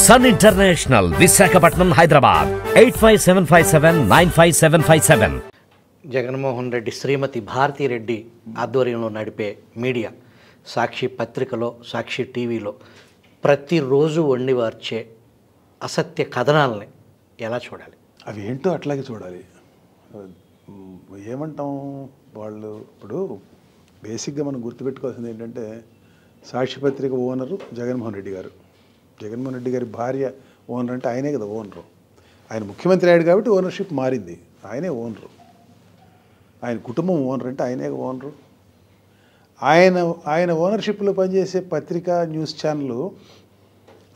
Sun international, Visakhapatnam, Hyderabad 8575795757. Jaganmohan Reddy Shrimati Bharathi Reddy ఆధ్వర్యంలో నడిపే media సాక్షి పత్రికలో, సాక్షి టీవీలో ప్రతిరోజు వండివార్చే అసత్య కథనాలని ఎలా చూడాలి? అవి ఏంటో అట్లాగే చూడాలి. ఏమంటాం, వాళ్ళు ఇప్పుడు బేసిక్గా మనం గుర్తుపెట్టుకోవాల్సింది ఏంటంటే, సాక్షి పత్రిక ఓనరు జగన్మోహన్ రెడ్డి గారు. జగన్మోహన్ రెడ్డి గారి భార్య ఓనర్ అంటే ఆయనే కదా ఓనరు. ఆయన ముఖ్యమంత్రి అయ్యాడు కాబట్టి ఓనర్షిప్ మారింది, ఆయనే ఓనరు. ఆయన కుటుంబం ఓనర్ అంటే ఆయనే ఓనరు. ఆయన ఓనర్షిప్లో పనిచేసే పత్రిక, న్యూస్ ఛానల్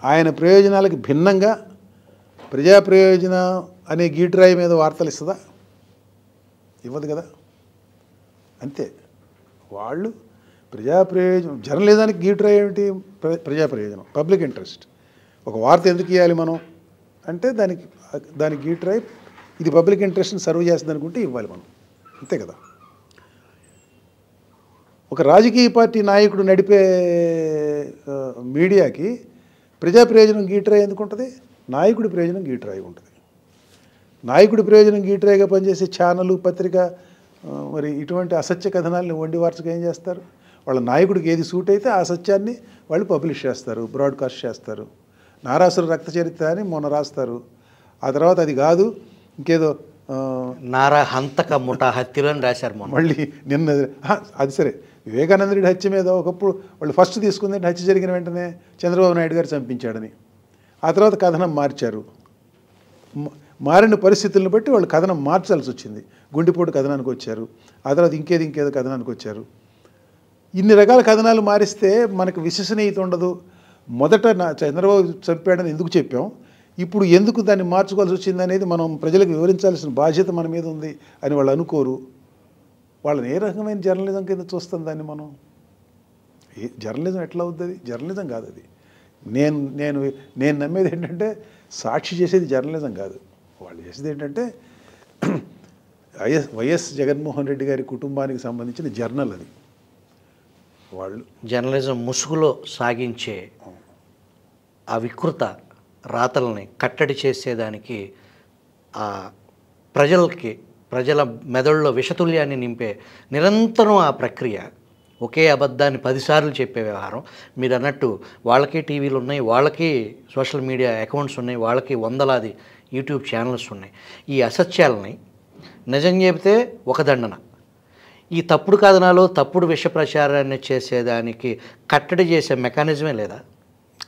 ఆయన ప్రయోజనాలకు భిన్నంగా ప్రజా ప్రయోజనం అనే గీటురాయి మీద వార్తలు ఇస్తుందా? ఇవ్వదు కదా. అంతే, వాళ్ళు ప్రజా ప్రయోజనం. జర్నలిజానికి గీటురాయి ఏమిటి? ప్రజా ప్రయోజనం, పబ్లిక్ ఇంట్రెస్ట్. ఒక వార్త ఎందుకు ఇవ్వాలి మనం అంటే దానికి గీటురాయి ఇది పబ్లిక్ ఇంట్రెస్ట్ని సర్వ్ చేస్తుంది అనుకుంటే ఇవ్వాలి మనం, అంతే కదా. ఒక రాజకీయ పార్టీ నాయకుడు నడిపే మీడియాకి ప్రజా ప్రయోజనం గీటురాయి ఎందుకు ఉంటుంది? నాయకుడి ప్రయోజనం గీటురాయి ఉంటుంది. నాయకుడి ప్రయోజనం గీటురాయిగా పనిచేసే ఛానల్, పత్రిక మరి ఇటువంటి అసత్య కథనాలను వండి వార్చగా ఏం చేస్తారు? వాళ్ళ నాయకుడికి ఏది సూట్ అయితే ఆ సత్యాన్ని వాళ్ళు పబ్లిష్ చేస్తారు, బ్రాడ్కాస్ట్ చేస్తారు. నారాసుర రక్త చరిత్ర అని మొన్న రాస్తారు, ఆ తర్వాత అది కాదు ఇంకేదో నారా హంతక ముఠా హత్యలు అని రాశారు మొన్న. మళ్ళీ నిన్న అది సరే, వివేకానంద రెడ్డి హత్య మీద ఒకప్పుడు వాళ్ళు ఫస్ట్ తీసుకుంది హత్య జరిగిన వెంటనే చంద్రబాబు నాయుడు గారు చంపించాడని. ఆ తర్వాత కథనం మార్చారు. మారిన పరిస్థితులను బట్టి వాళ్ళు కథనం మార్చాల్సి వచ్చింది. గుండెపోటు కథనానికి వచ్చారు, ఆ తర్వాత ఇంకేదో కథనానికి వచ్చారు. ఇన్ని రకాల కథనాలు మారిస్తే మనకు విశ్వసనీయత ఉండదు. మొదట చంద్రబాబు చంపాడని ఎందుకు చెప్పాం, ఇప్పుడు ఎందుకు దాన్ని మార్చుకోవాల్సి వచ్చింది అనేది మనం ప్రజలకు వివరించాల్సిన బాధ్యత మన మీద ఉంది అని వాళ్ళు అనుకోరు. వాళ్ళని ఏ రకమైన జర్నలిజం కింద చూస్తాం దాన్ని మనం? జర్నలిజం ఎట్లా అవుతుంది? జర్నలిజం కాదు అది. నేను నమ్మేది ఏంటంటే, సాక్షి చేసేది జర్నలిజం కాదు. వాళ్ళు చేసేది ఏంటంటే వైఎస్ జగన్మోహన్ రెడ్డి గారి కుటుంబానికి సంబంధించిన జర్నల్ అది. వాళ్ళు జర్నలిజం ముసుగులో సాగించే ఆ వికృత రాతల్ని కట్టడి చేసేదానికి ప్రజల మెదడులో విషతుల్యాన్ని నింపే నిరంతరం ఆ ప్రక్రియ, ఒకే అబద్ధాన్ని 10 సార్లు చెప్పే వ్యవహారం. మీరు అన్నట్టు వాళ్ళకి టీవీలు ఉన్నాయి, వాళ్ళకి సోషల్ మీడియా అకౌంట్స్ ఉన్నాయి, వాళ్ళకి వందలాది యూట్యూబ్ ఛానల్స్ ఉన్నాయి. ఈ అసత్యాలని నిజం చెబితే ఒక దండన, ఈ తప్పుడు కథనాలు, తప్పుడు విష ప్రచారాన్ని చేసేదానికి కట్టడి చేసే మెకానిజమే లేదా?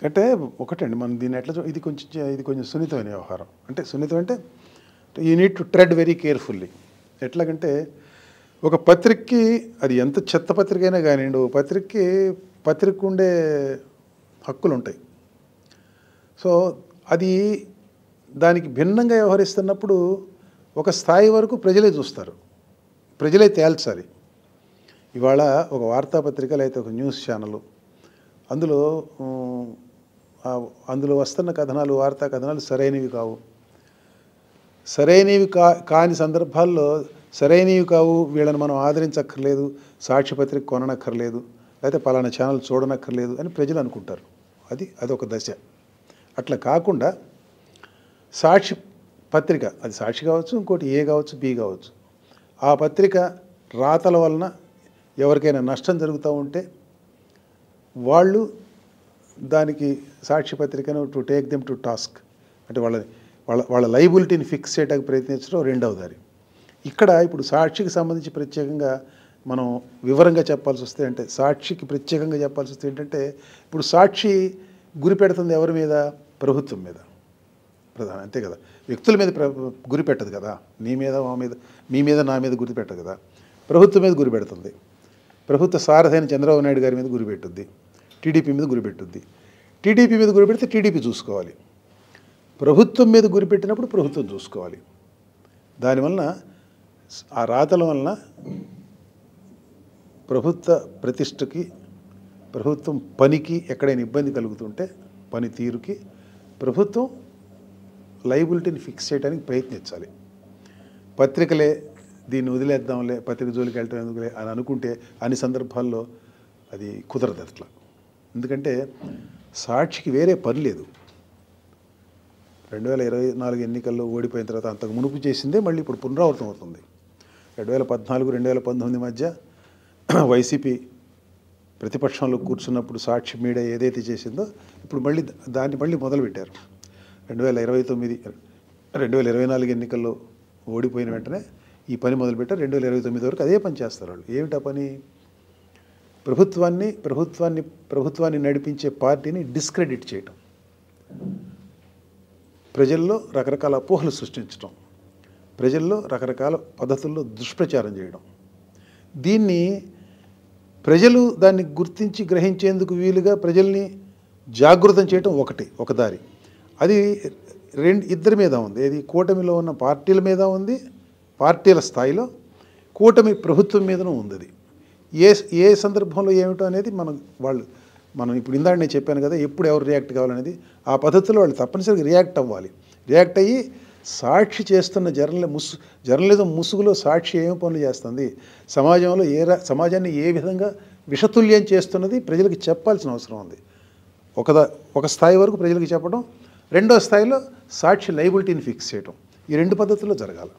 అంటే ఒకటండి, మనం దీన్ని ఎట్లా ఇది కొంచెం సున్నితమైన వ్యవహారం. అంటే సున్నితం అంటే you need to tread very carefully. ఎట్లాగంటే ఒక పత్రికకి, అది ఎంత చెత్త పత్రిక అయినా కానివ్వండి, ఒక పత్రికకు ఉండే హక్కులు ఉంటాయి. సో అది దానికి భిన్నంగా వ్యవహరిస్తున్నప్పుడు ఒక స్థాయి వరకు ప్రజలే చూస్తారు, ప్రజలే తేల్చాలి. ఇవాళ ఒక వార్తాపత్రిక లేకపోతే ఒక న్యూస్ ఛానల్, అందులో వస్తున్న కథనాలు, వార్తా కథనాలు సరైనవి కావు. సరైనవి కాని సందర్భాల్లో సరైనవి కావు, వీళ్ళని మనం ఆదరించక్కర్లేదు, సాక్షి పత్రిక కొననక్కర్లేదు, లేకపోతే పలానా ఛానల్ చూడనక్కర్లేదు అని ప్రజలు అనుకుంటారు. అదొక దశ. అట్లా కాకుండా సాక్షి పత్రిక, అది సాక్షి కావచ్చు, ఇంకోటి ఏ కావచ్చు, బి కావచ్చు, ఆ పత్రిక రాతల వలన ఎవరికైనా నష్టం జరుగుతూ ఉంటే వాళ్ళు దానికి సాక్షి పత్రికను to take them to task, అంటే వాళ్ళ లైబిలిటీని ఫిక్స్ చేయడానికి ప్రయత్నించడం రెండవ దారి. ఇక్కడ ఇప్పుడు సాక్షికి సంబంధించి ప్రత్యేకంగా మనం వివరంగా చెప్పాల్సి వస్తే, అంటే సాక్షికి ప్రత్యేకంగా చెప్పాల్సి వస్తే ఏంటంటే, ఇప్పుడు సాక్షి గురి పెడుతుంది ఎవరి మీద? ప్రభుత్వం మీద ప్రధాన, అంతే కదా. వ్యక్తుల మీద గురి పెట్టదు కదా. నీ మీద, మా మీద, మీ మీద, నా మీద గురి పెట్టదు కదా. ప్రభుత్వం మీద గురి పెడుతుంది. ప్రభుత్వ సారథైన చంద్రబాబు నాయుడు గారి మీద గురి పెట్టుద్ది, టీడీపీ మీద గురి పెట్టుద్ది. టీడీపీ మీద గురి పెడితే టీడీపీ చూసుకోవాలి, ప్రభుత్వం మీద గురి పెట్టినప్పుడు ప్రభుత్వం చూసుకోవాలి. దానివలన ఆ రాతల వలన ప్రభుత్వ ప్రతిష్టకి, ప్రభుత్వం పనికి ఎక్కడైనా ఇబ్బంది కలుగుతుంటే పనితీరుకి ప్రభుత్వం లైబిలిటీని ఫిక్స్ చేయడానికి ప్రయత్నించాలి. పత్రికలే దీన్ని వదిలేద్దాంలే, పత్రిక జోలికి వెళ్ళటం ఎందుకులే అని అనుకుంటే అన్ని సందర్భాల్లో అది కుదరదు అట్లా. ఎందుకంటే సాక్షికి వేరే పని లేదు. 2024 ఎన్నికల్లో ఓడిపోయిన తర్వాత అంతకు మునుపు చేసిందే మళ్ళీ ఇప్పుడు పునరావృతం అవుతుంది. 2014, 2019 మధ్య వైసీపీ ప్రతిపక్షంలో కూర్చున్నప్పుడు సాక్షి మీడియా ఏదైతే చేసిందో ఇప్పుడు మళ్ళీ దాన్ని మళ్ళీ మొదలుపెట్టారు. 2024 ఎన్నికల్లో ఓడిపోయిన వెంటనే ఈ పని మొదలుపెట్టారు. 2029 వరకు అదే పని చేస్తారు వాళ్ళు. ఏమిటా పని? ప్రభుత్వాన్ని నడిపించే పార్టీని డిస్క్రెడిట్ చేయటం, ప్రజల్లో రకరకాల అపోహలు సృష్టించడం, ప్రజల్లో రకరకాల పద్ధతుల్లో దుష్ప్రచారం చేయడం. దీన్ని ప్రజలు దాన్ని గుర్తించి గ్రహించేందుకు వీలుగా ప్రజల్ని జాగృతం చేయటం ఒక దారి. అది ఇద్దరి మీద ఉంది. ఏది? కూటమిలో ఉన్న పార్టీల మీద ఉంది, పార్టీల స్థాయిలో కూటమి ప్రభుత్వం మీదనూ ఉంది. అది ఏ సందర్భంలో ఏమిటో అనేది మనం ఇప్పుడు ఇందాక నేను చెప్పాను కదా, ఎప్పుడు ఎవరు రియాక్ట్ కావాలనేది ఆ పద్ధతిలో వాళ్ళు తప్పనిసరిగా రియాక్ట్ అవ్వాలి. రియాక్ట్ అయ్యి సాక్షి చేస్తున్న జర్నలిజం ముసుగులో సాక్షి ఏం పనులు చేస్తుంది, సమాజంలో సమాజాన్ని ఏ విధంగా విషతుల్యం చేస్తున్నది ప్రజలకు చెప్పాల్సిన అవసరం ఉంది. ఒక స్థాయి వరకు ప్రజలకు చెప్పడం, రెండో స్థాయిలో సాక్షి లైబిలిటీని ఫిక్స్ చేయడం. ఈ రెండు పద్ధతుల్లో జరగాలి.